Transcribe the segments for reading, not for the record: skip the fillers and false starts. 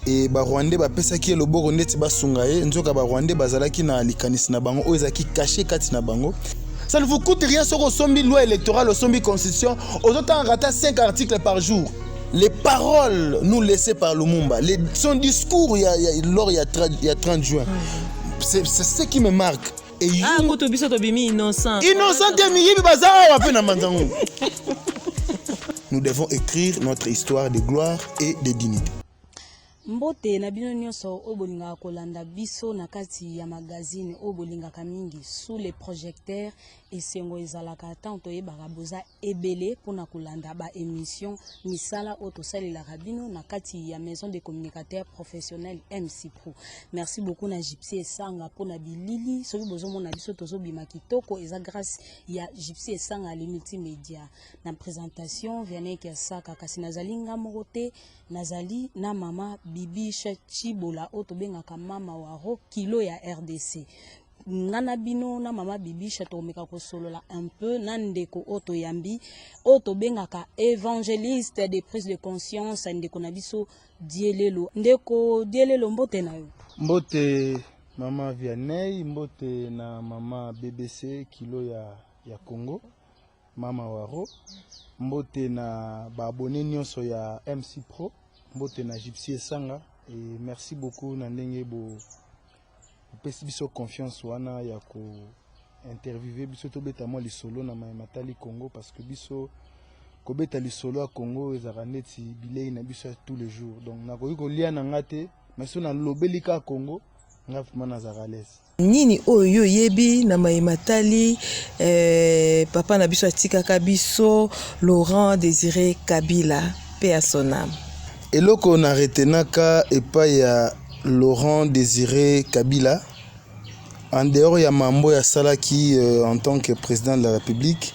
et ba Rwandais ba pesa ki loboko ndeti ba sungaye nzoka ba Rwandais bazalaki na likanisi na bango oyezaki caché kati na bango. Ça ne vous coûte rien sur au sombi loi électorale, au sombi constitution, aux autres en ratant 5 articles par jour. Les paroles nous laissées par Lumumba, son discours lors il y a 30 juin, c'est ce qui me marque. Et innocent. Nous devons écrire notre histoire de gloire et de dignité. Mbote na bino nyonso obolinga kolanda biso na kati ya magazine obolinga kamingi sous les projecteurs et sengo ezalaka tanto yebaka boza ebele pona kolanda ba émission misala otosali la rabino na kati ya maison de communicateurs professionnels MC Pro. Merci beaucoup na Gypsy Esanga pona bilili soki bozo mona biso tozo bima kitoko eza grâce ya Gypsy Esanga les multimédia. Na présentation Vianney Kiasaka kasi nazalinga mokote nazali na mama Bibi Chibola otobengaka mama waro kilo ya RDC. Nana bino na mama Bibi chatomeka ko solola un peu nandeko oto yambi otobengaka évangéliste de prise de conscience ndeko na biso dielelo ndeko dielelo mbote na yo. Mbote mama Vianney, mbote na mama BBC kilo ya Congo, mama waro, mbote na ba abonné nyonso ya MC Pro. Mbote na Gypsy Esanga et merci beaucoup na ndenge bo pesi biso confiance wana ya ko interviewer biso to beta mo lisolo na matali Congo parce que biso ko beta lisolo à Congo ezaka neti bilei na biso tous les jours donc na ko lia na ngate mais so na lobelika Congo nga vraiment na zarales nini oyo yebi na matali papa na biso atikaka biso Laurent Désiré Kabila paix à son âme. Et là qu'on a retenu et pas il y a Laurent Désiré Kabila. En dehors il y a Mambo Yassala qui en tant que président de la République,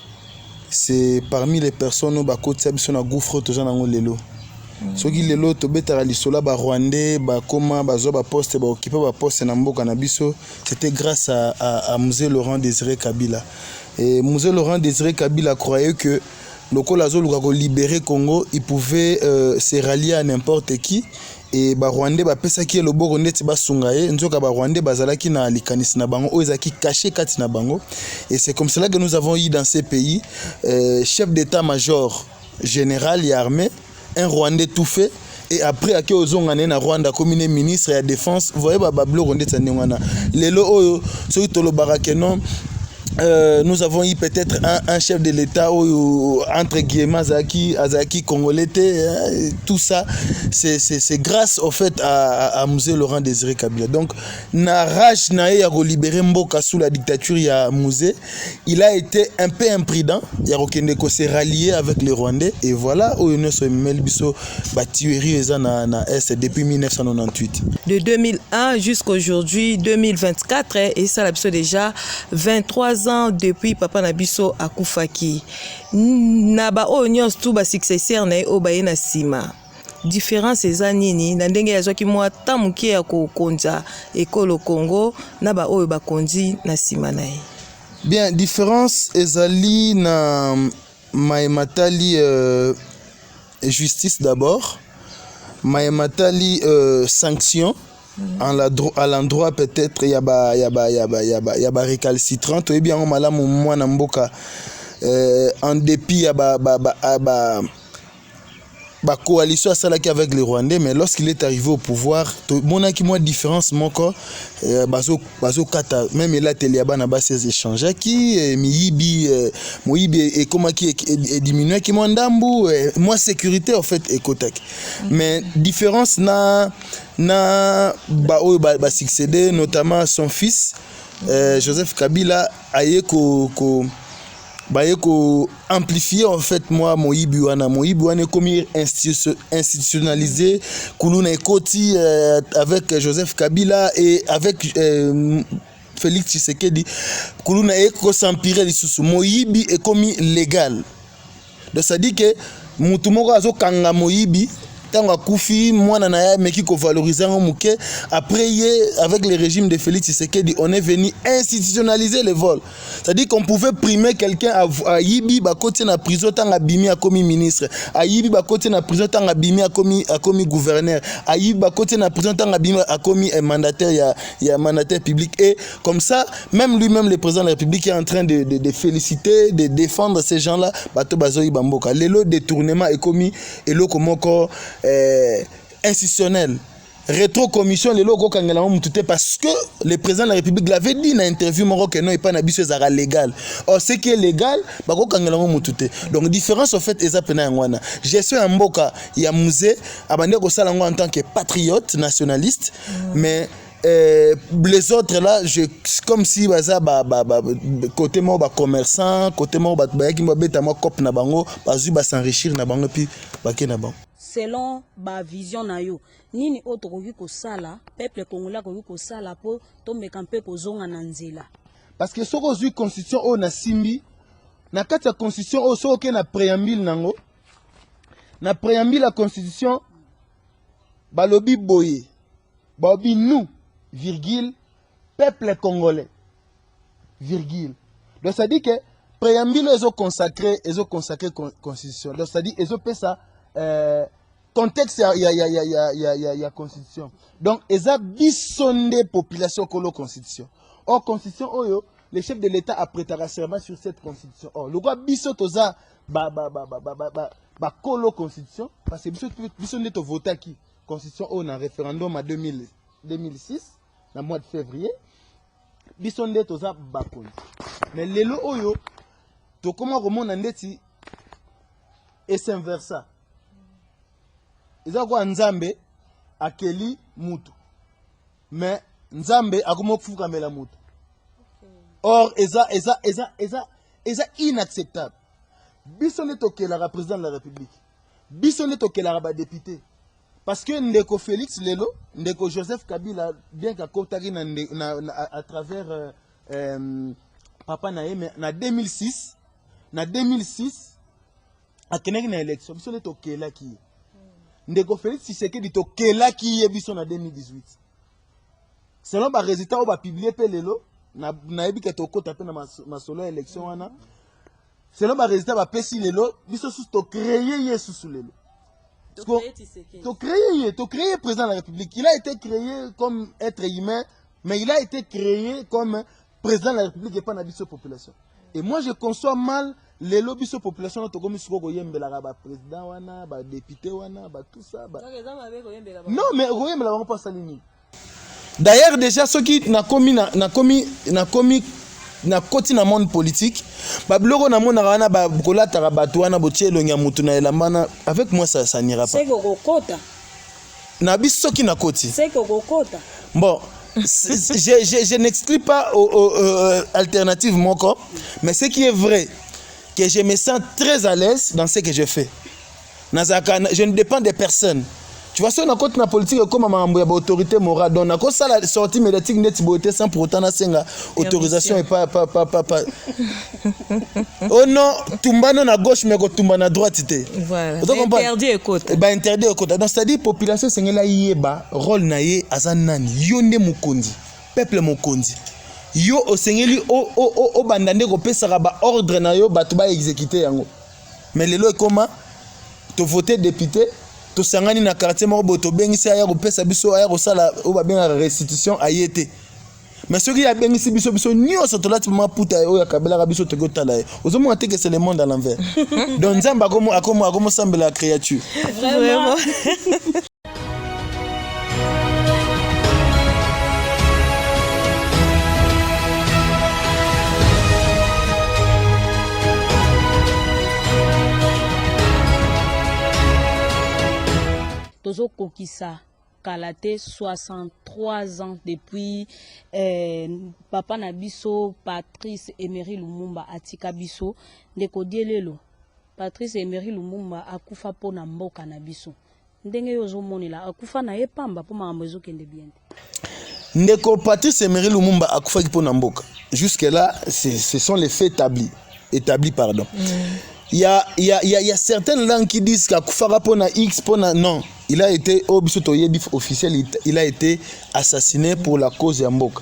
c'est parmi les personnes où bakoti biso na gouffre to jana ngolelo. Soki lelo to betara lisola ba Rwandais ba koma ba zo ba poste ba occuper ba poste na mboka na biso, c'était grâce à Mzee Laurent Désiré Kabila. Et Mzee Laurent Désiré Kabila croyait que Lokola Zoluka libérer Congo, il pouvait se rallier à n'importe qui et ba Rwandais ba pesa ki loboko ndeti ba sungaye nzoka ba Rwandais bazalaki na likanisi na bango oyezaki caché kati na bango et c'est comme cela que nous avons eu dans ces pays chef d'état-major général et armé un Rwandais tout fait et après à ozongane na Rwanda comme ministre de la défense vous voyez ba bloko ndeti ndengwana lelo oyo so tolo barake non. Nous avons eu peut-être un chef de l'État entre guillemets Azaki congolais, tout ça c'est grâce au fait à Mzee Laurent Désiré Kabila. Donc na rage na ya libérer Mboka sous la dictature ya Mzee, il a été un peu imprudent, ya rokende ko se rallier avec les Rwandais et voilà où nous sommes melbiso ba tuerie eza na est depuis 1998. De 2001 jusqu'à aujourd'hui 2024 et ça la biso déjà 23 ans depuis papa Nabiso akufaki na ba onyos tout ba successeur na o ba na sima différence eza nini na ndenge yazwaki mwa tamuki ya kokonza ekolo Congo na ba oyo bakonzi na sima na ye. Bien différence ezali na matali justice d'abord matali sanction à l'endroit peut-être il y a récalcitrant et bien on malamu mwana mboka en dépit ya ba coalition salaki avec les Rwandais mais lorsqu'il est arrivé au pouvoir mona ki moi différence moko bazo kata même là teliaba na ba ces échanges qui moyibi et comment qui est diminué qui moi ndambu moi sécurité en fait écotek mais différence na ba succédé notamment son fils Joseph Kabila aye ko amplifier en fait moi Moïbi wana comme institutionnalisé kuluna ekoti avec Joseph Kabila et avec Félix Tshisekedi kuluna eko s'empirer lisusu Moïbi est comme légal donc ça dit que mutu moko azo kanga Moïbi Tango Koufi, moi nanaya mais qui valoriser en mouké. Après avec le régime de Félix Tshisekedi, on est venu institutionnaliser les vols. C'est-à-dire qu'on pouvait primer quelqu'un à Yibi ba côté na prison tant abimi a commis ministre, à Yibi ba côté na prison tant abimi a commis gouverneur, à Yibi ba côté na prison tant abimi a commis mandataire, il y a mandataire public, et comme ça même lui-même le président de la République est en train de féliciter, de défendre ces gens-là. Bato bazoi bamboka. Le détournement est commis et le komoko institutionnel. Rétro-commission, le logo kangela mutute parce que le président de la République l'avait dit dans l'interview que non, il pas n'habitué à légal. Or, ce qui est légal, bako kangela mutute. Donc, différence au fait, eza pena ngwana. Je suis un mboka, il y a musée, abandé ko sala en tant que patriote, nationaliste, mais les autres là, comme si côté moi commerçant, côté moi qui m'a bêta moi cop na bango, bazu ba s'enrichir na bango puis baké na bango. Selon ba vision na yo, nini autre koki ko sala, peuple congolais koki ko sala po to mekampe ko zonga na nzela. Parce que soko zu constitution o na simbi, na kati ya constitution o soko na préambule nango. Na préambule la constitution balobi boye. Balobi nous virgule, peuple congolais, virgule. Donc ça dit que préambule ils ont consacré constitution. Donc ça dit ils ont fait ça contexte il y a constitution. Donc ils ont bisondé population kolo constitution. Or constitution oyo le chef de l'État a prêté serment sur cette constitution. Or le roi bisotoza ba kolo constitution parce que bisondé to voter qui constitution on a référendum en 2006 dans le mois de février, bisonde toza bakoni. Mais lelo oyo, to comment remonte ndeti et s'inversa. Iza kwa nzambe akeli mutu. Mais nzambe akomo fuka mela mutu. Or eza inacceptable. Bisonde tokela la président de la République. Bisonde tokela ba député. Parce que Ndeko Félix Lelo, Ndeko Joseph Kabila, bien qu'à Kotari à travers Papa Naïm, en 2006, à Kenek na élection, biso le tokela qui Ndeko Félix Tshisekedi tokela qui est biso en 2018. Selon les résultats, on va publier Lelo, na ebi ke tokota pe na masolo élection wana. Selon les résultats, on va pesi Lelo, biso sous to créer Yesu sous Lelo. Tu créé président de la République. Il a été créé comme être humain, mais il a été créé comme président de la République et pas dans la population. Et moi, je conçois mal les lobbies de la population. Comme le président, le député, tout ça. Non, mais on pas ça. D'ailleurs, déjà, ceux qui n'ont commis na koti na monde politique ba bloko na mona wana ba kolata bato wana botielo nya mutu na elambana avec moi ça n'ira pas c'est kokota na biso ki na koti c'est kokota bon je n'exclus pas alternative mon corps, mais ce qui est vrai que je me sens très à l'aise dans ce que je fais. Je ne dépends de personne. Tu vois, si on a contre la politique comme une autorité morale, donc on a ça la sortie médiatique net beauté sans pour autant une autorisation et pas. Oh non, tumba non à gauche mais tumba à droite. Voilà. Interdit et côté. Bah interdit et côté. Donc c'est-à-dire population c'est là yeba rôle naie azanani yonde mukondi peuple mukondi. Yo osengeli o bandande ko pesa ba ordre na yo ba tuba exécuter yango. Mais lelo est comment to voter député to sangani na quartier moko boto bengisi aya ko pesa biso aya ko sala o ba benga restitution ayete. Mais ce qui a bengisi biso nyonso to lati maputa o ya kabela biso to gotala. Ozomo ate que c'est le monde à l'envers. Donc nzamba akomo semble la créature. Vraiment. Tozo kokisa Kalaté 63 ans depuis papa na biso Patrice Emery Lumumba atika biso ndeko dielelo Patrice Emery Lumumba akufa pona mboka na biso ndenge yozo monela akufa na epamba po makambo ezokende bien ndeko Patrice Emery Lumumba akufa pona mboka jusque là ce sont les faits établis pardon. Il y a certaines langues qui disent qu'akufa pona X pona non. il a été officiel, il a été assassiné pour la cause Yamboka.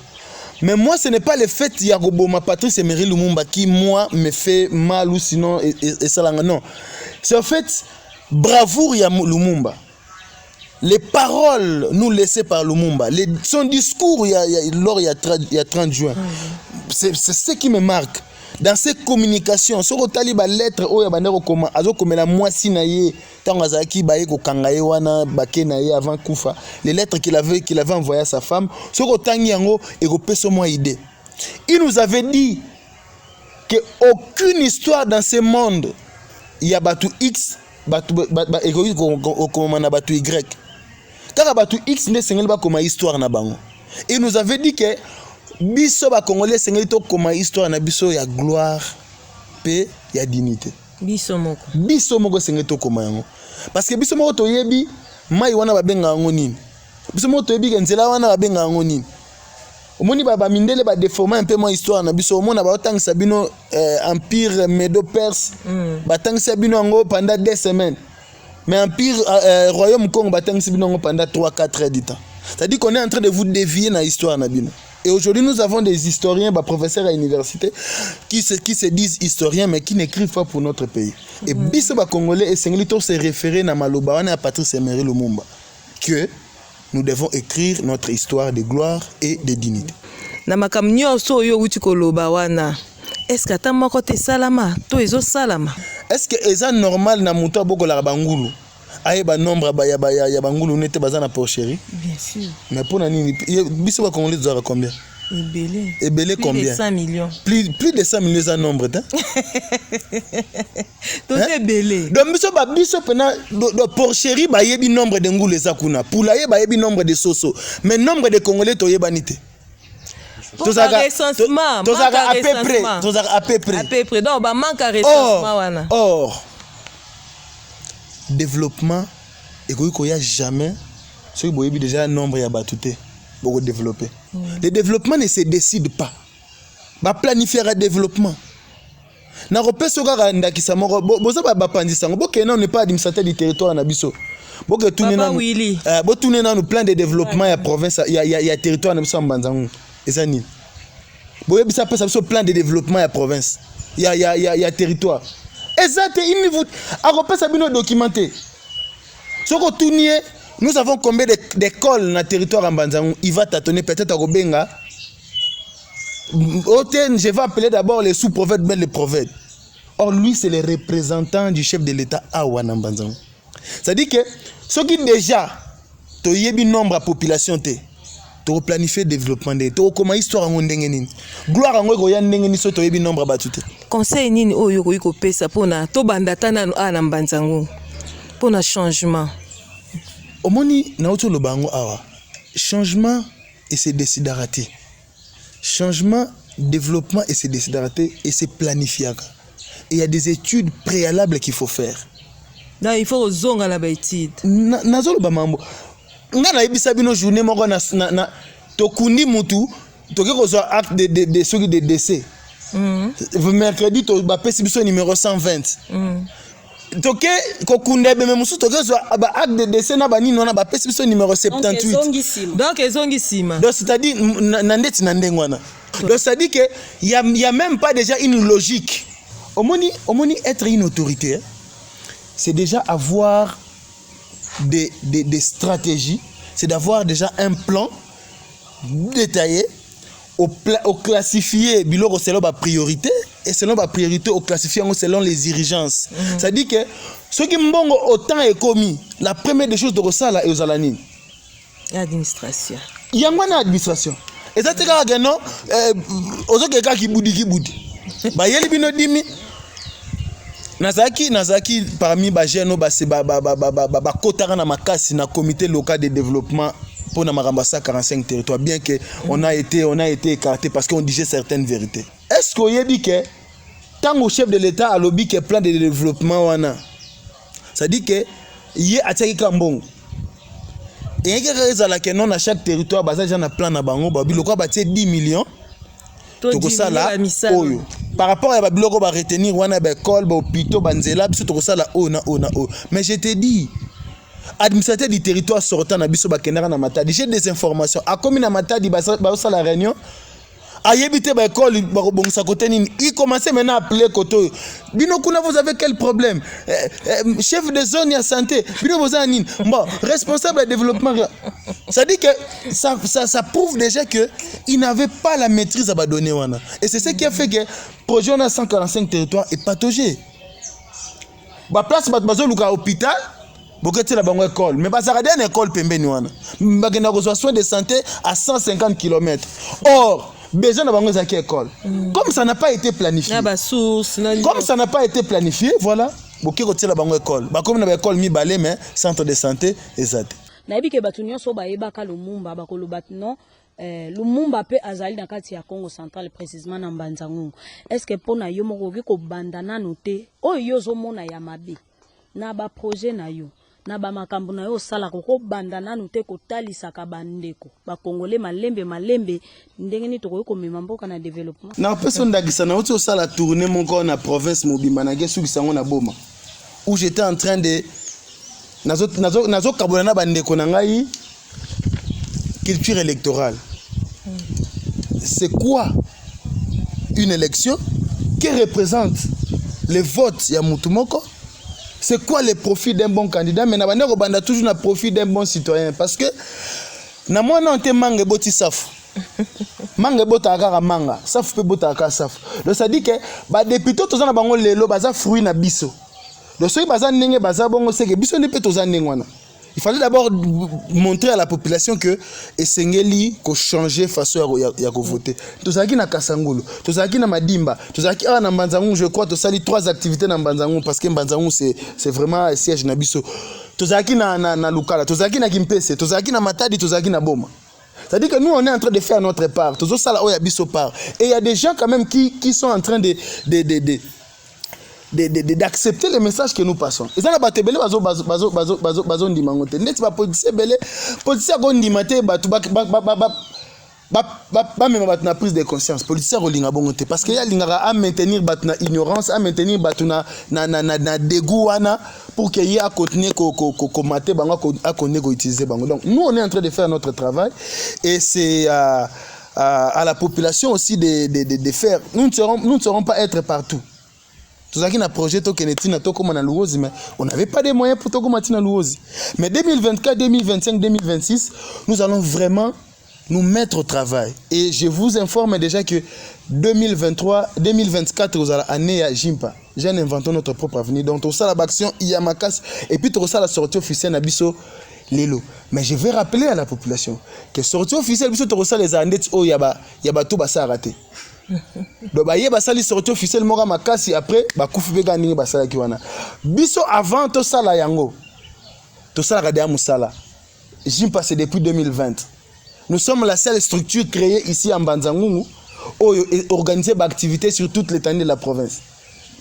Mais moi, ce n'est pas le fait Yagoboma Patrice Emery Lumumba qui, moi, me fait mal ou sinon, et ça, non. C'est en fait bravoure Lumumba. Les paroles nous laissées par Lumumba, son discours il y a 30 juin, c'est ce qui me marque. Dans ces communications, sur le lettre, avant Koufa, les lettres qu'il avait envoyées à sa femme, il nous avait dit qu'aucune histoire dans ce monde, il y a Batu X, Batu Y. Car Batu X n'est pas comme histoire na bango. Il nous avait dit que biso ba congolais sengeli to comme histoire na biso ya gloire, paix, ya dignité. Biso moko sengeli to comme yango. Parce que biso moko to yebi mai wana ba benga ngo nini. Biso moko to yebi nzela wana ba benga ngo nini. Omoni ba mindele ba déformer un peu mon histoire na biso omona ba tang sabino empire médo-perse ba tang sabino ngo pendant 2 semaines. Mais empire royaume Congo ba tang sabino ngo pendant 3-4 heures du temps. C'est-à-dire qu'on est en train de vous dévier na histoire na bino. Et aujourd'hui, nous avons des historiens, professeurs à l'université, qui se disent historiens, mais qui n'écrivent pas pour notre pays. Et Bisseba Congolais et Senglito se référer à Maloba, à Patrice Emery Lumumba, que nous devons écrire notre histoire de gloire et de dignité. Est-ce que tu as salama? Est-ce que c'est normal na muta boko la bangulu? Aye ba nombre ya bangulu n'était pas na porcherie. Bien sûr. Mais pour nani biso ba congolais doit combien? Ebélé combien? Plus de 5 millions. Plus de 100 millions de nombre hein? Tout est belé. Donc biso pena do porcherie ba yebi nombre de ngulu za kuna. Pour la ba yebi nombre de soso. Mais nombre de congolais to yebanité. Tout ça recensement. Tout ça à peu près. À peu près. Donc ba manque à recensement wana. Or développement et qu'il n'y a jamais ce qui est déjà un nombre ya batouté pour développer. Le développement ne se décide pas. Ba planifier un développement. Na repese ka ndakisa moko boza ba pandisa ngo bokena on n'est pas administrateur du territoire na biso. Boke tourner na bo tourner na plan de développement ya province ya territoire na biso mbanzango. Ezani. Boye bisa pesa biso plan de développement ya province. Ya territoire. Exact, il vous a repéré bino documenté. Ce que tournier, nous avons combien d'écoles dans le territoire en Banzangou, il va tâtonner peut-être à Robenga. Je vais appeler d'abord les sous-prophètes, mais les prophètes. Or lui c'est le représentant du chef de l'État à Banzangou. C'est-à-dire que ce qui déjà to yebi nombre de population te to planifier développement de to comment histoire en ndengeni gloire en ngo ya ndengeni so to yebi nombre batute conseil nini oyo ko pesa pona to bandata na ana Mbanzango pona changement omoni na oto lobango awa changement et c'est décideraté changement développement et c'est décideraté et c'est planifié et il y a des études préalables qu'il faut faire. Là il faut zonga la bêtise na zolo ba mambo nga na yebisa bino journée moko na tokundi mutu toke kozwa acte de ceux de décès mercredi to ba pesi biso numéro 120 toke kokunda be musu toke kozwa ba acte de décès na ba nino na ba pesi biso numéro 78 donc ezongisima donc c'est-à-dire na ndeti na ndengwana donc c'est-à-dire que il y a même pas déjà une logique omoni être une autorité hein? C'est déjà avoir des stratégies, c'est d'avoir déjà un plan détaillé, au classifier selon ma priorité, et selon ma priorité, au classifier selon les dirigences. C'est-à-dire que ce qui mbongo autant est commis, la première des choses de ça là est aux alanines. L'administration. Il y a une administration. Et ça, c'est quand non, aux autres qui boudi. Bah, il y a les binodimi. Nazaki parmi ba jeno ba kotara na makasi na comité local de développement pour na marambasa 45 territoires bien que on a été écarté parce qu'on disait certaines vérités. Est-ce qu'on y a dit que tant au chef de l'État a lobby que plan de développement wana ça dit que yé ataki kambongo et que ça la que non à chaque territoire ba ça na plan na bango ba biloko ba 10 millions tout ça là oyo par rapport à babiloko ba retenir wana ba école ba hôpital ba nzela biso tout ça là o na mais je te dis administrateur du territoire sortant na biso bakendaka na Matadi, j'ai des informations. A comme na Matadi ba la réunion, a yebité ba école bakobongisa côté nini. Il commençait maintenant à appeler côté. Bino kuna vous avez quel problème? Chef de zone ya santé, bino vous avez nini? Bon, responsable de développement. Ça dit que ça prouve déjà que il n'avait pas la maîtrise à donner wana. Et c'est ce qui a fait que projet on a 145 territoires est patogé. Ba place bat bazo luka hôpital. Bokete la bango école, mais bah ça a une école pembeni wana. Bagena reçoit soins de santé à 150 km. Or, besoin de bango zaki école. Comme ça n'a pas été planifié. Comme ça n'a pas été planifié, voilà. Boké kote la bango école. Bah comme na école mi balé mais centre de santé ezate. Na yebi ke batu nyonso ba yebaka Lumumba bakolo batno Lumumba pe azali na kati ya Congo central précisément na Mbanzangungu. Est-ce que pona yo moko ko bandana noté oyo zo mona ya mabe na ba projet na yo na ba makambo na yo sala ko bandana noté ko talisaka bandeko ba congolais malembe ndenge ni toko ko mema mboka na développement na personne ndagisa na uti osala tourner mon corps na province mobimba na gesu kisango na boma où j'étais en train de nazo kabona na bandeko na ngai culture électorale. C'est quoi une élection qui représente les votes ya mutumoko? C'est quoi le profit d'un bon candidat? Mais on a toujours le profit d'un bon citoyen. Parce que, na moi, on te mangue boti saf. Mangue bota akara manga. Saf pe bota akara saf. Donc ça dit que, bah, depuis tout, on a bango lelo, baza fruit na biso. Donc ça, baza nenge, baza bongo seke. Biso ne peut toza nengwana. Il fallait d'abord montrer à la population que Esengeli ko changer façon ya ko voter. Tozaki na Kasangulu, tozaki na Madimba, tozaki na Mbanzangungu, je crois tozali 3 activités na Mbanzangungu parce que Mbanzangungu c'est vraiment un siège na biso. Tozaki na Lukala, tozaki na Kimpese, tozaki na Matadi, tozaki na Boma. C'est-à-dire que nous on est en train de faire notre part, tozo sala oya biso part. Et il y a des gens quand même qui sont en train d'accepter les messages que nous passons. Et ça, les gens bazo ndimangote. Net ba politicien belé, politicien gondimate ba même na prise de conscience. Politicien rolinga bongote parce que ya lingara à maintenir batna ignorance, à maintenir batuna na dégoût wana pour que y a continuer ko mater bango à connaître ko utiliser bango. Donc nous on est en train de faire notre travail et c'est à la population aussi de faire. Nous ne serons pas être partout. Tout ça qui n'a projet to kenetina to comme na Luozi mais on n'avait pas de moyens pour to comme na Luozi. Mais 2024, 2025, 2026, nous allons vraiment nous mettre au travail. Et je vous informe déjà que 2023, 2024 aux année à Jimpa. J'ai inventé notre propre avenir. Donc tout ça la action Yamakas et puis tout ça la sortie officielle na biso lelo. Mais je vais rappeler à la population que sortie officielle biso tout ça les andettes o yaba tout basa raté. Donc bah yeba sali sortie officielle mora makasi après bah kufu bega ningi basala kiwana biso avant to sala yango to sala radia musala j'y passé depuis 2020. Nous sommes la seule structure créée ici en Mbanzangungu organisée d'activités sur toute l'étendue de la province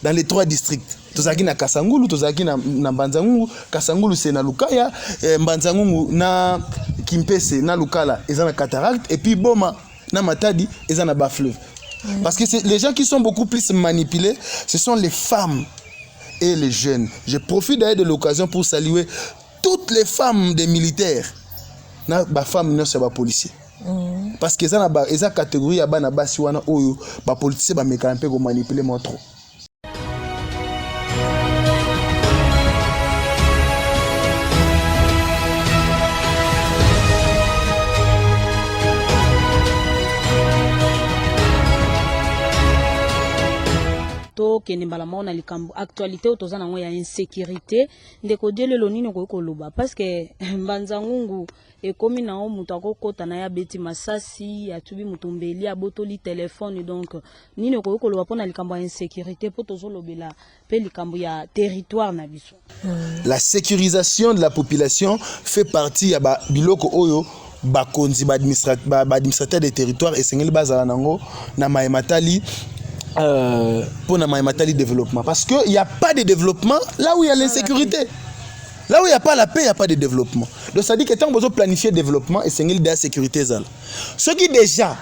dans les 3 districts. Tozaki na Kasangulu, tozaki na Mbanzangungu, Kasangulu c'est na Lukaya, Mbanzangungu na Kimpese na Lukala, ils ont na Cataracte et puis Boma na Matadi, ils ont na Bas-Fleuve. Parce que les gens qui sont beaucoup plus manipulés, ce sont les femmes et les jeunes. Je profite d'ailleurs de l'occasion pour saluer toutes les femmes des militaires. Na ba femmes non c'est ba policiers. Parce que ça na ba eza catégorie ya ba na basi wana oyo ba policiers ba mekampe ko manipuler moi trop. kende mbala maona likambo actualité otozana ngo ya insécurité ndeko diele lonini ko loba parce que Mbanzangungu ekomi na o mutu akokota na ya beti masasi atubi mutumbeli abotoli téléphone donc nini ko loba pona likambo ya insécurité po tozolobela pe likambo ya territoire na biso. La sécurisation de la population fait partie ya ba biloko oyo bakonzi ba administrateur des territoires et sengeli bazala nango na maematali pour na maematali développement parce que il y a pas de développement là où il y a l'insécurité. Là où il n'y a pas la paix, il n'y a pas de développement. Donc ça dit que tant que vous planifiez le développement et c'est de la sécurité. Ce qui déjà,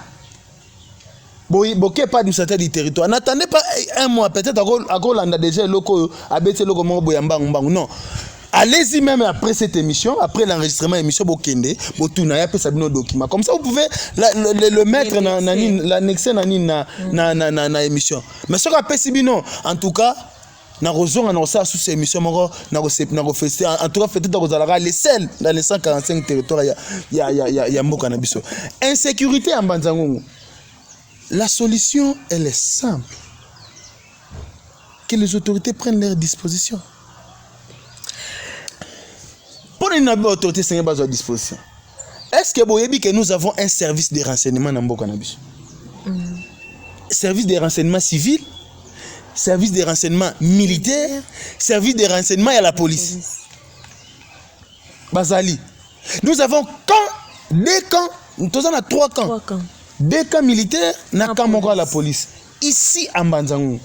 beaucoup pas d'administrateur du territoire, n'attendez pas un mois, peut-être à Golanda déjà, non. Allez-y même après cette émission, après l'enregistrement de l'émission, comme ça vous pouvez le mettre, l'annexer dans l'émission. Mais ce qu'on appelle Sibino, en tout cas, na raison on ça sous ces émissions en tout cas peut-être les seuls dans les 145 territoires il y a mboka na biso. Insécurité en Banzangungu. La solution elle est simple. Que les autorités prennent leurs dispositions. Pour une autorité c'est pas à disposition. Est-ce que vous savez que nous avons un service de renseignement dans mboka na biso? Service de renseignement civil, service de renseignement militaire, service de renseignement à la police. Bazali. Nous avons deux camps, nous avons 3 camps. 2 camps militaires, na camp moko à la police. Ici à Mbanzangungu.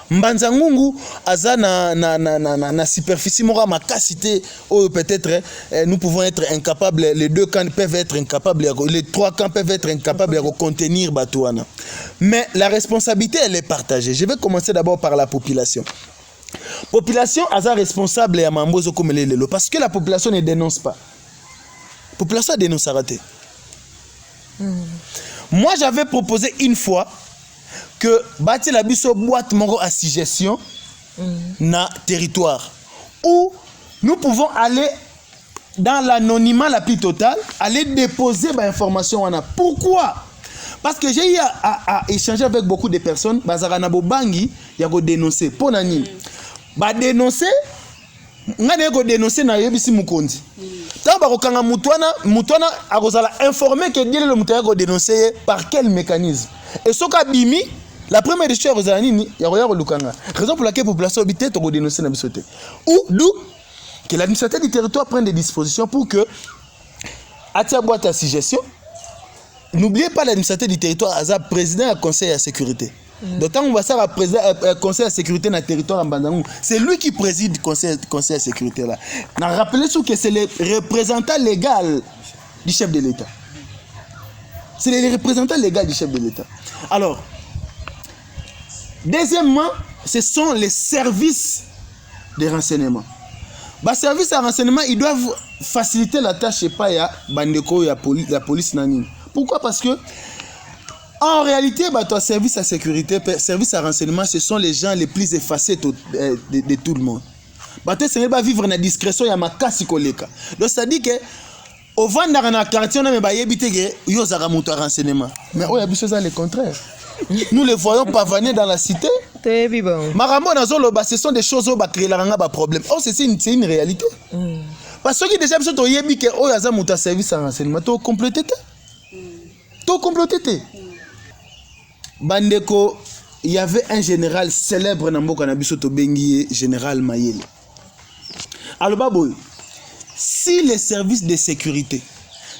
Mbanzangungu aza na superficie moko makasité ou peut-être nous pouvons être incapables, les 2 camps peuvent être incapables, les 3 camps peuvent être incapables de contenir Batouana. Mais la responsabilité elle est partagée. Je vais commencer d'abord par la population. Population aza responsable ya mambozo comme lelo parce que la population ne dénonce pas. La population dénonce raté. Moi j'avais proposé une fois que bâti la biso boîte moro à suggestion na territoire où nous pouvons aller dans l'anonymat la plus totale, aller déposer bah, information wana. Pourquoi? Parce que j'ai eu à échanger avec beaucoup de personnes, bazarana bobangi ya go dénoncer pour nani. Ba dénoncer ngane go dénoncer na yebisi mukonzi. Tant ba kokanga mutwana akozala informer que dire le mutaya go dénoncer par quel mécanisme. Et soka bimi la première des choses il y a lukanga. Raison pour laquelle la population habitée to go dénoncer na bisoté. Ou d'où que l'administrateur du territoire prenne des dispositions pour que atia boîte à suggestion. N'oubliez pas l'administrateur du territoire Aza président du conseil de sécurité. D'autant qu'on va faire un conseil de sécurité dans le territoire en Bandangou. C'est lui qui préside le conseil de sécurité là. Rappelez que c'est le représentant légal du chef de l'État. C'est le représentant légal du chef de l'État. Alors, deuxièmement, ce sont les services de renseignement. Les services de renseignement, ils doivent faciliter la tâche et pas ya bandeko ya la police nani. Pourquoi? Parce que en réalité, ton service à sécurité, service à renseignement, ce sont les gens les plus effacés de tout le monde. Tu ne vas vivre dans la discrétion, il y a ma casse koleka. Donc ça dit que au vent dans la quartier, on a un renseignement. Mais il y a le contraire. Nous les voyons pavaner dans la cité. Ce sont des choses qui créent un problème. Oh, c'est une réalité. Parce que déjà, il y a un service à renseignement. Tu as complété. Tout comploté. Bandeko, il y avait un général célèbre dans Mboka Nabiso Tobengi, général Mayele. Alors baboy, si les services de sécurité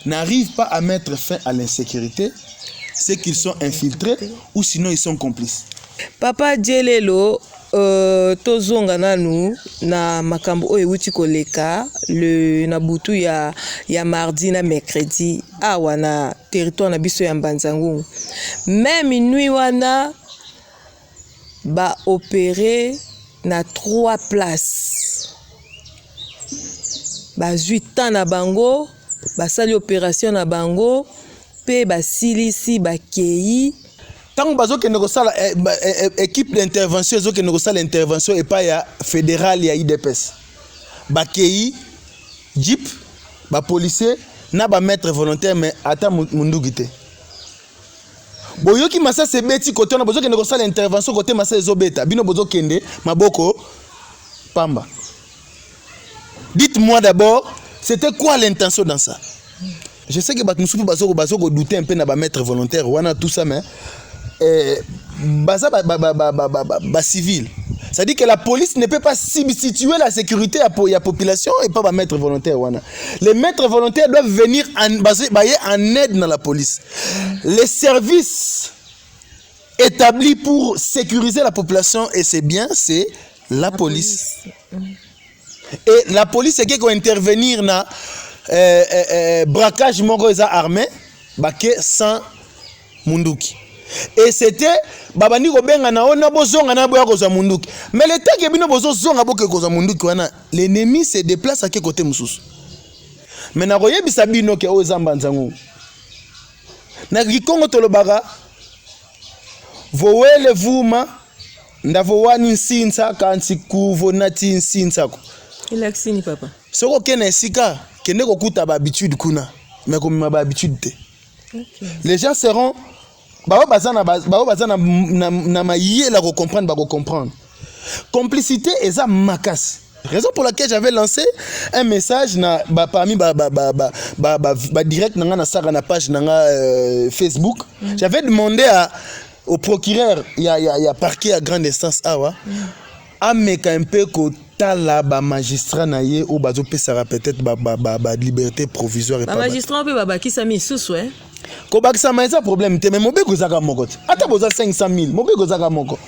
n'arrivent pas à mettre fin à l'insécurité, c'est qu'ils sont infiltrés ou sinon ils sont complices. Papa Djelelo tozonga nanu na makambo oyo euti koleka le na butu ya mardi na mercredi awa na territoire na biso ya Mbanzangungu. Même minuit wana ba opérer na 3 places. Ba 8 ans na bango, ba sali opération na bango, pe ba silisi ba kei. Tant que nous équipe d'intervention, nous avons l'intervention et pas ya fédéral ya IDPS. Bakei, jeep, ba policier, na ba maître volontaire mais ata mundugite. Boyoki massa se beti côté na bozo que nous avons l'intervention côté massa ezobeta. Bino bozo kende maboko pamba. Dites-moi d'abord, c'était quoi l'intention dans ça? Je sais que Batmusupu bazo douter un peu na ba maître volontaire, wana tout ça mais civil. C'est-à-dire que la police ne peut pas substituer la sécurité à la population et pas mettre volontaire. Les maîtres volontaires doivent venir en aide dans la police. Les services établis pour sécuriser la population et c'est bien, c'est la police. Et la police c'est qui va intervenir dans braquage moko armé sans munduki. Et c'était babandi ko benga na ona bozonga na boya ko za munduki. Mais le temps que bino bozo zonga boke ko za munduki wana, l'ennemi se déplace à quel côté mususu. Mais na koyebisa bino ke o zamba nzangu. Na kikongo tolobaka vowele vuma ndavowani nsinsa kansi kuvo nati nsinsa ko. Ilaxini papa. Soko kene sika kende kokuta ba habitude kuna mais comme ba habitude te. Okay. Les gens seront na mayela ko comprendre ba ko comprendre. Complicité eza makas. Raison pour laquelle j'avais lancé un message na parmi direct na sara na page na Facebook. J'avais demandé au procureur il y a parquet à grande instance awa a meka un peu ko tala ba magistrat na ye ou bazo pesa peut-être ba liberté provisoire et ba magistrat pe ba ki sami susu ko bakisa ma eza problème te mais mobeko zaka moko te ata boza 500,000 mobeko zaka moko.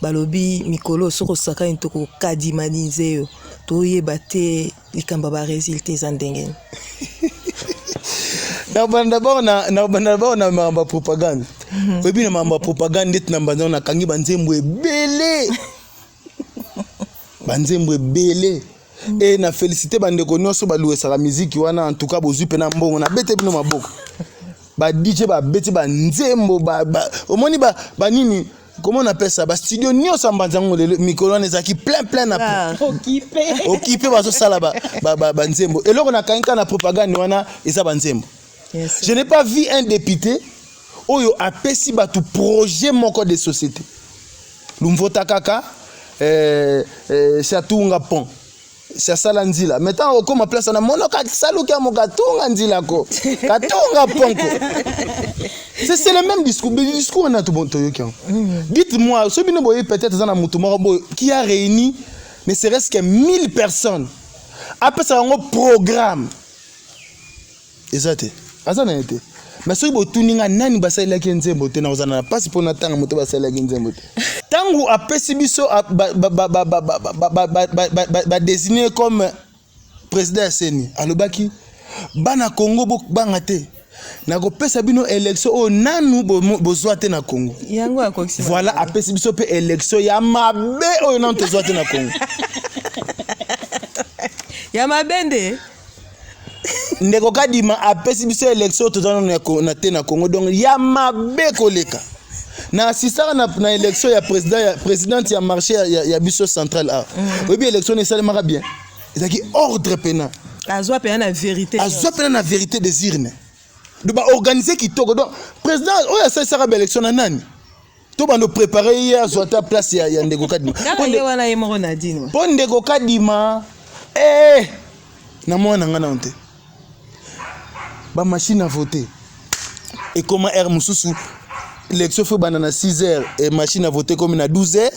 Balobi mikolo soko saka intoko kadimanize yo toye bate likamba ba résultats zandengeni. D'abord na mamba propagande. Webi na mamba propagande net na banzo na kangi banzembo ebele. Banzembo ebele. Et na félicité bandeko nyonso balouesa la musique wana en tout cas bozu pe na mbongo na bete bino maboko. Ba DJ ba beti ba nzembo omoni ba nini. Comment on appelle ça? Studio Nio Sambanzango, le micro ezaki plein na occupé bazo sala ba nzembo. Et là on a quand na propagande wana eza banzembo. Je n'ai pas vu un député oyo apesi ba tout projet moko de société. Lumvota kaka Chatunga pont. C'est ça l'anzila. Maintenant on comme place na mono ka saluka mo katunga nzila ko. Katunga ponko. C'est le même discours. Le discours on a tout bon toyoki. Dites-moi, ce bino boye peut-être dans mutumoro qui a réuni ne serait-ce que 1000 personnes. Après ça un programme. Exact. Azana été. Mais ce bo tuninga nani basala ki nzembo te na ozana pas pour na tanga moto basala ki nzembo te. Tangu apesi biso ba désigné comme président Seni alobaki bana Congo banga te na ko pesa bino élection o nanu bozwa te na Congo yango akoksi voilà apesi biso pe élection ya mabe o nan te zwa te na Congo ya mabende ndeko kadima apesi biso élection to na te na Congo donc ya mabe koleka na assistant na élection ya présidente ya marché ya biso central a obi élection ne salemaka bien ezaki ordre pénal azwa pe na vérité des urnes de ba organiser kitoko donc président oya ça élection na nani to bando préparer hier azwa ta place ya ndeko kadima ponde wana yemo Nadine ponde ndeko kadima na mwana ngana onte ba machine à voter et comment air mususu l'élection fait banana 6h et machine à voter comme na 12h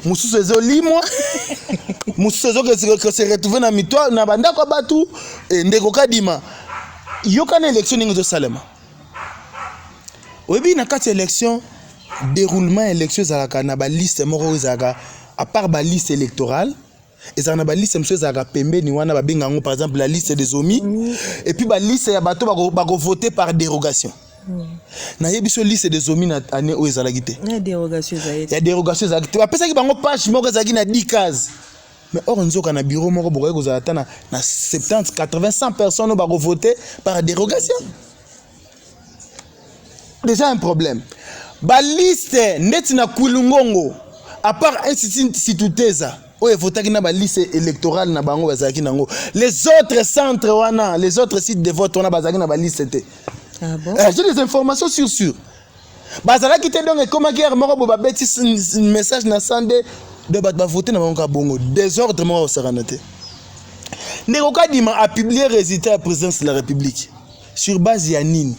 mususu ezo limwa mususu ezo que se retrouver na mitwa na banda kwa batu ndeko kadima yoka na élection ningo salema oyebi na kati élection déroulement élection zalaka na ba liste moko zalaka à part ba liste électorale et ça na ba liste monsieur zalaka pembeni wana ba bengango par exemple la liste des omis et puis ba liste ya bato ba voter par dérogation. Na yebiso liste des omis na année o ezalaki te. Na dérogation zaite. Ya dérogation zalaki te. Apesa ki bango page moko zalaki na 10 cases. Mais or nzoka na bureau moko bokoye ko zalata na 70 80 100 personnes ba voter par dérogation. Déjà un problème. Ba liste net na kulungongo à part institut teza o votaki na ba liste électorale na bango bazalaki nango. Les autres centres wana, les autres sites de vote wana bazalaki na ba liste te. Ah bon? J'ai des informations sur. Bazala qui te donne comment guerre moko ba beti message na sande de ba voter na bango bongo désordre mo seranate. Ndeko Kadima a publié résultat à présidence de la République sur base ya nini?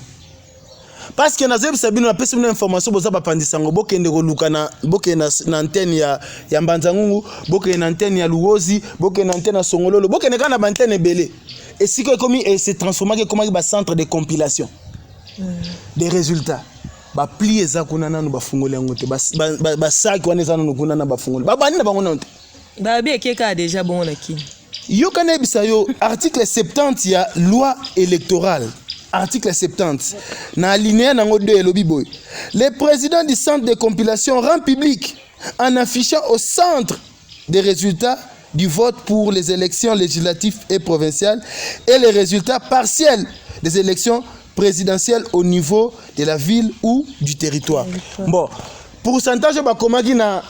Parce que nazeb sabino na pesa une information boza ba pandisango bokende ko lukana bokena na antenne ya Mbanzangungu bokena na antenne ya Luozi bokena na antenne ya Songololo bokena kana ba antenne belé et si que comme il s'est transformé comme un centre de compilation des résultats. ba pli eza kuna nanu bafungoli yango te ba sac wana eza nanu kuna na bafungoli ba bani na bango nanu te ba bi ekeka déjà bon na kini yo kana ebisa yo article 70 ya loi électorale article 70 na alinéa nango 2 elobi boy le président du centre de compilation rend public en affichant au centre des résultats du vote pour les élections législatives et provinciales et les résultats partiels des élections présidentielles au niveau de la ville ou du territoire. Bon, pourcentage bakomaki na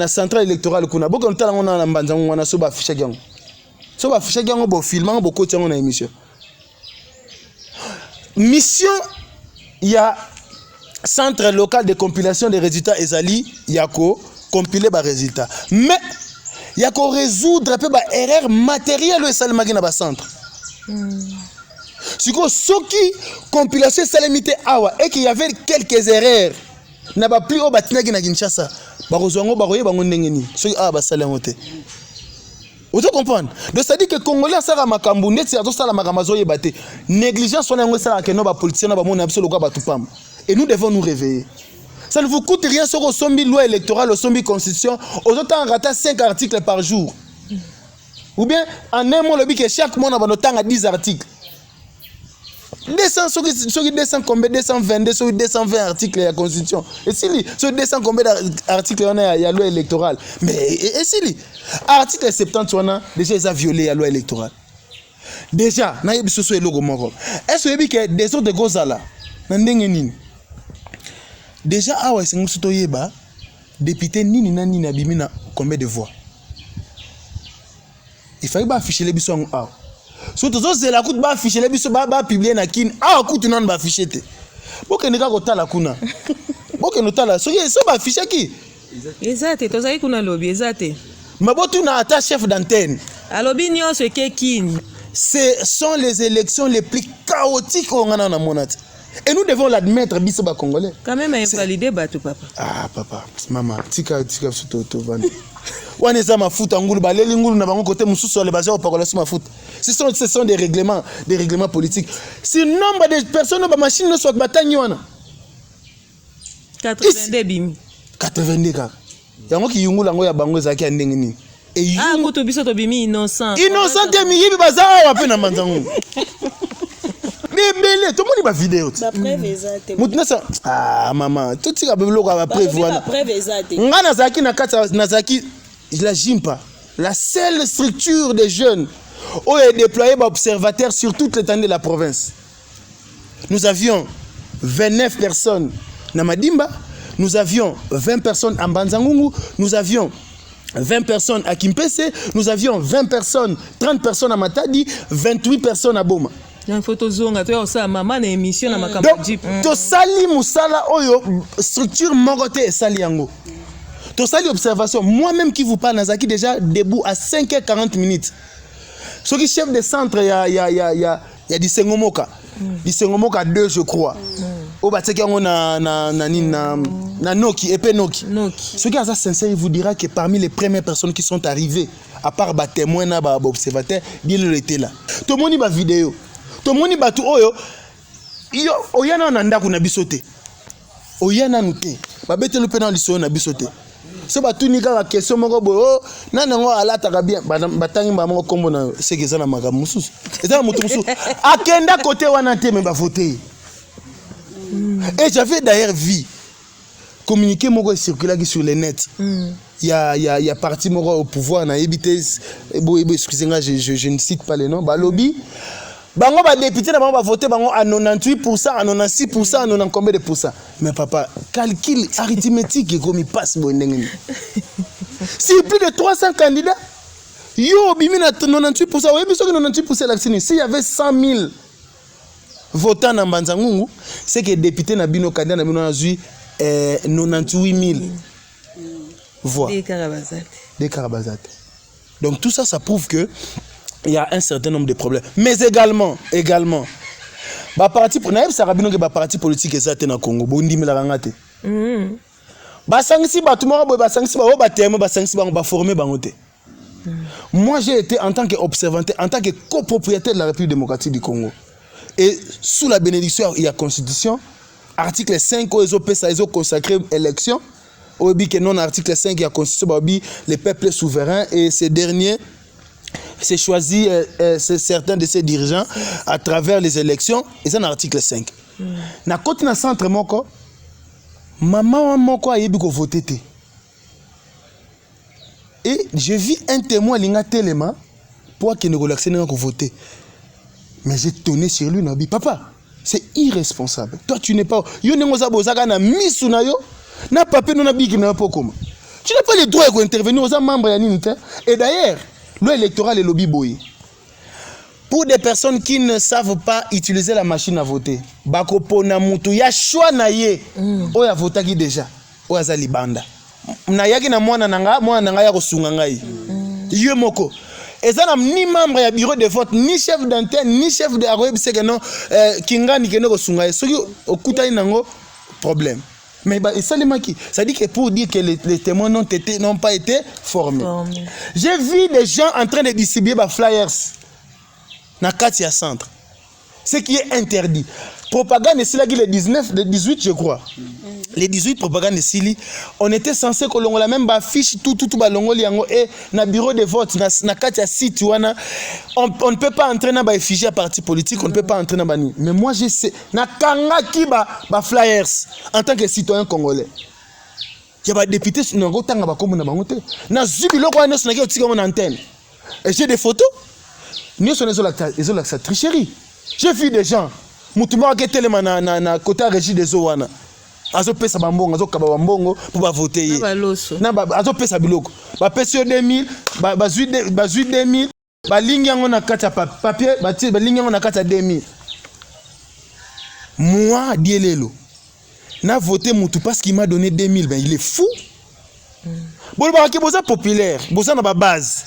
centrale électorale kuna boko ntala ngona na mbanzango wana so ba affiche yango. So ba affiche yango bo filmant bo koti yango na émission. Mission il y a centre local de compilation des résultats ezali yako compiler ba résultats. Mais il y a qu'on résoudre un peu ba erreur matérielle au salemaki na ba centre. Si ko soki compilation salemité awa et qu'il y avait quelques erreurs na ba plus au batinaki na Kinshasa ba kozwango ba koyeba ngo ndenge ni soki awa ba salengo te. Vous comprenez? Donc ça dit que Congolais ça makambu ndeti azo sala makambo zo yeba te. Négligence on a ngo sala ke no ba politicien na ba mona biso lokwa ba tupam. Et nous devons nous réveiller. Ça ne vous coûte rien sur au sombi loi électorale, au sombi constitution, aux autres en ratant 5 articles par jour. Ou bien en un mois, le but que chaque mois, on a 10 articles. 200, sur 200 combien 222, sur 220 articles de la constitution. Et si, sur 200 combien d'articles il y a la loi électorale. Mais, et si, article 70, on a déjà ils ont violé la loi électorale. Déjà, on a eu ce logo moro. Est-ce que des autres gros là, n'en déjà awa esengo soto yeba député nini na nini abimi na combien de voix il fallait ba afficher les biso en a surtout zo zela kutu ba afficher les biso ba publier na kin a kutu non ba afficher te boke ndika ko tala kuna boke no tala so ba afficher ki exact to zai kuna lobby exact mabotu na ata chef d'antenne alobi nyonso ke kin ce sont les élections les plus chaotiques on a na monate. Et nous devons l'admettre, Bissaba Congolais. Quand même, invalidé, Batou Papa. Ah, papa, maman, tika, suto, vani. Waneza ma foot, angulu, baleli, ngulu, na bango côté, moussou, sur les bases, au parole, sur ma foot. Ce sont des règlements politiques. Si le nombre de personnes, ma machine ne soit pas bataille, 82 bimi. 82 cas. Yango ki yungula ngo ya bango zaki ya ndenge nini. Ah, kuto biso to bimi innocent. Innocent te mi yibi bazawa pe na manzango. Mais tout le monde va vidéo. Ba preuve exacte. Mutuna sa ah maman, tout ça ba loko ba preuve wana. Ba preuve exacte. Ngana zaki na kata nazaki la jimpa. La seule structure des jeunes où est déployé par observateurs sur toute l'étendue de la province. Nous avions 29 personnes na Madimba, nous avions 20 personnes à Mbanzangungu, nous avions 20 personnes à Kimpese, nous avions 20 personnes, 30 personnes à Matadi, 28 personnes à Boma. Donc photo zonga to ça maman na émission na makambo jeep. To sali musala oyo structure morote sali yango. To sali observation moi-même qui vous parle nazaki déjà debout à 5h40 minutes. Ce qui chef de centre il y a di Sengomoka. Di Sengomoka 2 je crois. Au bateki yango na Noki épée Noki. Ce qui est sincère il vous dira que parmi les premières personnes qui sont arrivées à part ba témoin na ba observateur, il était là. Tout le monde ba vidéo. Tomoni batu oyo yo oyana na ndaku na bisote oyana nuté babete le pena liso na bisote so batu ni ka question moko boyo nana ngo alata ka bien batangi ba moko kombo na sekeza na makambo mususu eza mutu mususu akenda côté wana te me ba voter et j'avais d'ailleurs vu communiquer moko circuler sur le net il y a parti moko au pouvoir na ebité excusez-moi je ne cite pas les noms ba lobby bango ba député na bango ba voter bango à 98%, à 96%, à 90 combien de pourcents. Mais papa, calcul arithmétique comme il passe bon ndenge. Si plus de 300 candidats, yo bimi na 98%, oui biso que 98% la sini. S'il y avait 100 000 votants na Mbanzangungu, c'est que député na bino candidat na bino na zui 98 000 voix. Des Karabazat. Donc tout ça ça prouve que il y a un certain nombre de problèmes. Mais également, ba parti pour naïb sarabino que ba parti politique ezate na Congo, bondi mila ngate. Ba sangisi ba tuma ba sangisi ba ba temo ba sangisi ba former bangote. Moi j'ai été en tant qu'observateur, en tant que copropriétaire de la République démocratique du Congo. Et sous la bénédiction il y a constitution, article 5 où ils ont consacré élection. Au que non article 5 qui a constitué le peuple souverain et ces derniers c'est choisi certains de ses dirigeants à travers les élections et c'est un article 5. Na côté na centre moko maman moko a yebi ko voter té. Et je vis un témoin linga tellement pour qu'il ne relaxe pas voter. Mais j'ai tourné sur lui, nabi papa, c'est irresponsable. Toi tu n'es pas yo nengoza bozaka na misu na yo na papier non abiki na pokoma. Tu n'as pas le droit d'intervenir aux membres ya nini. Et d'ailleurs, l'électoral est lobby boy. Pour des personnes qui ne savent pas utiliser la machine à voter, bako pona mutu ya choix na ye oya votaki déjà oya za libanda. Na yaki na mwana nanga ya kosunga ngai. Yo moko ezana ni membre ya bureau de vote ni chef d'antenne ni chef de aroyeb sekeno kingani keno kosunga soki okutani nango problème. Mais ça dit que pour dire que les témoins n'ont pas été formés. J'ai vu des gens en train de distribuer des flyers dans Katia Centre. Ce qui est interdit. Propagande, c'est là le 19, le 18, je crois. Les 18 propagande Sili, on était censé que l'on la même fiche tout balongo liango et na bureau de vote na Katia site on ne peut pas entrer dans ba fichier parti politique, on ne peut pas entrer dans bani. Mais moi je sais na kanga ki ba flyers en tant que citoyen congolais. Il y a ba député na go tanga ba comme na bango te. Na zubilo ko na sonaki otika mon antenne. Et j'ai des photos. Nous sommes la tricherie. J'ai vu des gens mutumba ke telema na côté régie des Owana. Azo pesa bambongo azo kaba bambongo pour voter na azo pesa biloko ba pesa 2000 ba 2000 ba lingi yango na kata papier ba lingi yango na kata 2000 moi dielelo na voter mutu parce qu'il m'a donné 2000 ben il est fou bon ba ke boza populaire boza na ba base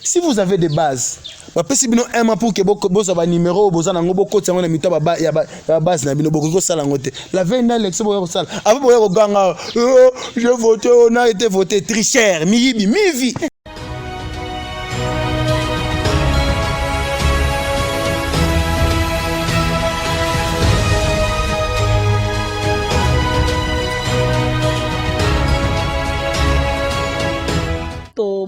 si vous avez des bases ba pesi bino un pour que boza ba numéro boza na ngobo koti yango na mito ba ya base na bino boko sala ngote la veille na l'élection boya ko sala avant boya ko ganga je voté on a été voté tricheur mi vie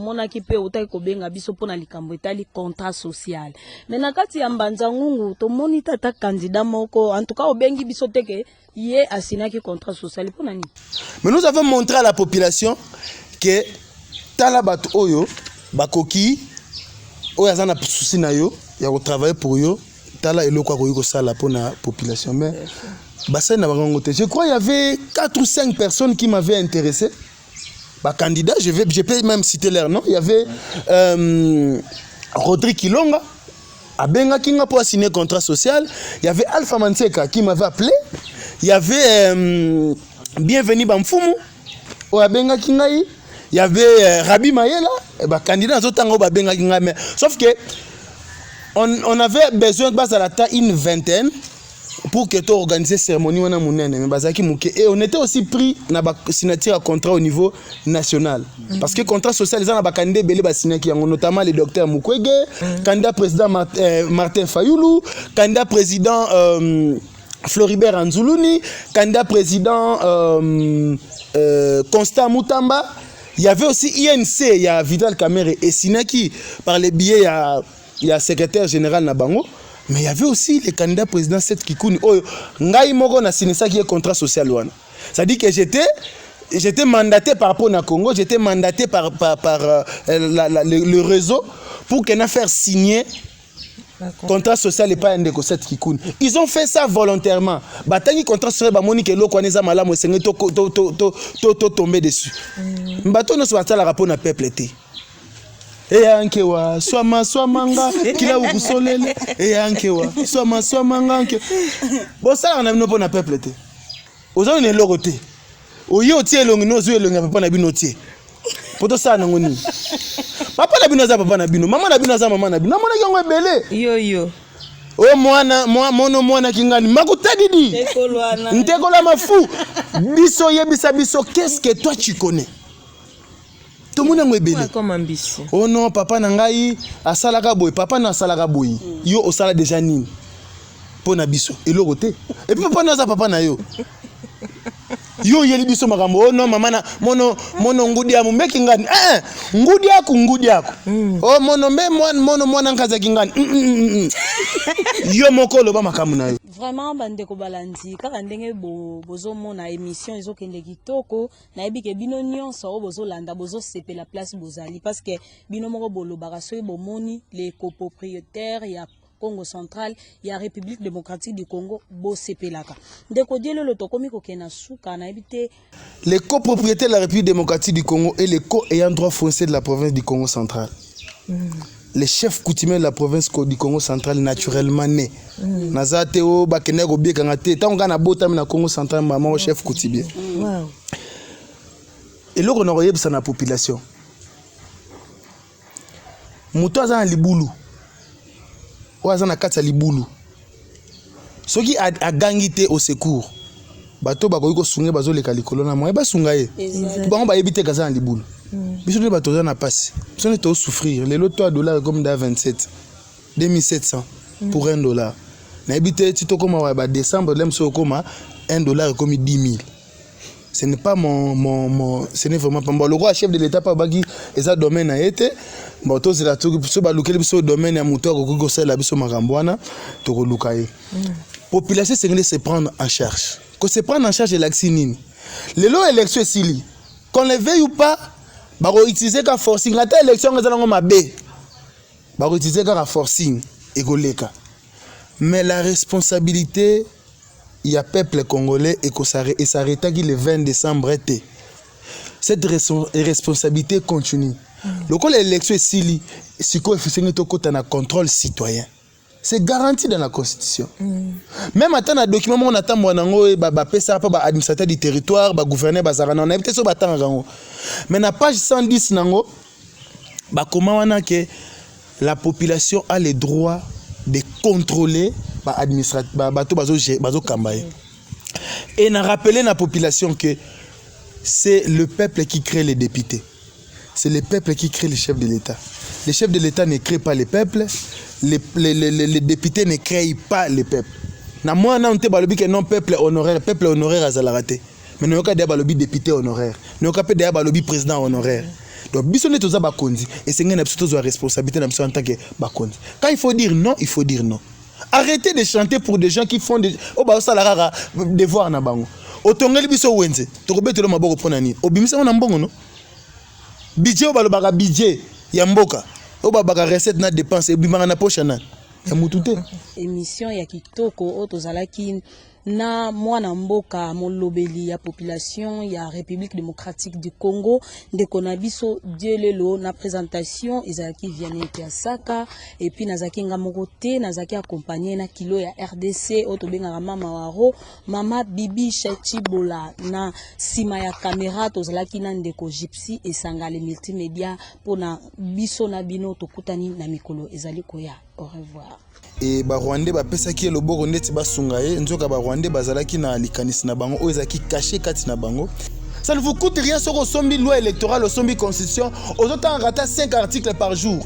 monaki pe otaki kobenga biso pona likambo etali contrat social. Mais na kati ya Mbanza Ngungu to moni tata candidat moko en tout cas obengi biso teke yé asinaki contrat social pona ni. Mais nous avons montré à la population que talabat oyo bakoki oyo azana souci na yo ya ko travailler pour yo tala eloko ko sala pona population mais basa na bango te. Je crois il y avait 4 ou 5 personnes qui m'avaient intéressé. Bah, candidat, je peux même citer leur nom. Il y avait Rodrigue Kilonga, Abenga Kinga pour signer contrat social. Il y avait Alpha Manseka qui m'avait appelé. Il y avait Bienvenu Bamfumu, Abenga Kinga. Il y avait Rabi Mayela, candidat à Zotango Abenga Kinga. Sauf que on avait besoin de base à la taille une vingtaine. Pour que tu organises cérémonie on a et on était aussi pris na ba signature à contrat au niveau national parce que contrat social les a candidat belé ba signer qui notamment le docteur Mukwege candidat président Martin Fayulu candidat président Floribert Anzuluni candidat président Constant Mutamba. Il y avait aussi INC, il y a Vidal Kamere et Sinaki par les billets il y a secrétaire général Nabango. Mais il y avait aussi le candidat président Seth Kikouni. Oh, ngai moko na sinisa qui est contrat social wana. Ça dit que j'étais mandaté par rapport au Congo, j'étais mandaté par le réseau pour qu'on a fait signer contrat social et pas un de Seth Kikouni. Ils ont fait ça volontairement. Batangi contrat social ba moni ke lo kwaneza malamu senge to tomber dessus. Mbato no so atala rapport na peuple té. Ankewa swamanga kila ukusolele ankewa swamanga anke bo ça na bino pona peuple te ozo ne logote oyo tie longi no zo elongi papa na bino tie poto ça na ngoni papa na bino za papa na bino mama na bino za mama na bino mona yango ebele yo o mwana kingani makutadidi ntekola mafu biso yebisa biso qu'est-ce que toi tu connais. Tout le monde est belé. Oh non, papa nangai asalaka boy, papa na asalaka boy. Yo osala déjà nini. Pona biso. Et le côté. Et puis papa na za papa na yo. Yo yeli biso makambo oh non mama na mono ngudi ya mumeki ngani ngudi yako oh mono me mono nkaza kingani yo mokolo ba makamu na yo vraiment bandeko balandi kaka ndenge bozomona émission ezokende kitoko nayebi ke bino nyonso o bozolanda bozosepela place bozali parce que bino moko bolobaka soki bomoni les copropriétaires ya Congo central ya République démocratique du Congo bosepelaka ndeko dielo tokomi kokena suka nayebi te les copropriétaires de la République démocratique du Congo et les co-ayants droit foncier de la province du Congo central. Les chefs coutumiers de la province du Congo central naturellement nés. Nazate o bakenego biekanga te tanga na botami na Congo central maman chef coutumier. Et là on a oyebisa na population. Muto aza na libulu. O aza na kati ya libulu. Soki agangi te au secours. Bato bakoki kosunga bazoleka likolo na moye basunga ye. Bango bayebi te kaza na libulu. Biso ne bato na passe. Biso ne to souffrir. Les lots à dollars comme da 27 2700 pour $1. Na ebité ti to koma ba décembre lem so koma $1 comme 10 000. Ce n'est pas ce n'est vraiment pas le roi chef de l'état pas bagi eza domaine a été bon to c'est la to so ba lukeli biso domaine ya moto ko sala biso makambwana to ko lukaye. Population c'est se prendre en charge. Que se prendre en charge l'axinine. Les lots élections sili. Qu'on les veille ou pas ba ko utiliser ka forcing la telle élection ngeza ngo mabe. Ba ko utiliser ka forcing et goleka. Mais la responsabilité il y a peuple congolais et s'arrêta qui le 20 décembre était. Cette responsabilité continue. Le coup l'élection est sili, c'est quoi un contrôle citoyen. C'est garanti dans la constitution. Même attends un document on attend moi nango ba pesa pas administrateur du territoire, ba gouverneur bazarana on a peut-être so batanga nango. Mais na page 110 nango ba comment wana que la population a le droit de contrôler ba administrateur bato bazo kambaye. Et na rappeler la population que c'est le peuple qui crée les députés. C'est le peuple qui crée les chefs de l'État. Les chefs de l'État ne créent pas les peuples, les députés ne créent pas les peuples. Na moi na on te balobi que non peuple honoraire à Zalarate. Mais nous avons balobi député honoraire. Nous avons balobi président honoraire. Donc biso ne toza ba kondi et c'est ngena biso toza responsabilité na biso en tant que ba kondi. Quand il faut dire non, il faut dire non. Arrêtez de chanter pour des gens qui font des ba salara devoir na bango. Otongeli biso wenze. Tokobetelo maboko pona ni. Obimisa on mbongo no. Budget o balobaka budget ya mboka. O babaka recette na dépense ebimanga na poche na. Ya mutute. Émission ya kitoko otozalaki na mwana mboka molobeli ya population ya République démocratique du Congo ndeko na biso dielelo na présentation ezalaki Vianney Kiasaka et puis nazaki ngamoko te nazaki accompagné na kilo ya RDC otobenga mama waro mama Bibi Chachibola na sima ya caméra tozalaki na ndeko Gypsy esangale multimédia pona biso na bino tokutani na mikolo ezali koya. Au revoir. Et ba Rwandais ba pesa ki loboko ndeti ba sungaye nzoka ba Rwandais bazalaki na likanisi na bango oezaki caché kati na bango. Ça ne vous coûte rien sur au sombi loi électorale au sombi constitution aux autant rata 5 articles par jour.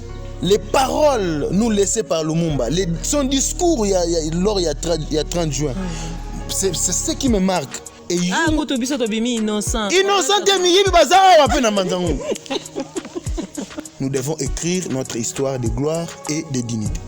Les paroles nous laissées par Lumumba, son discours il y a 30 juin. C'est ce qui me marque. Et kuto biso to bimi innocent. Innocent de miyibi bazara wa pe na manzango. Nous devons écrire notre histoire de gloire et de dignité.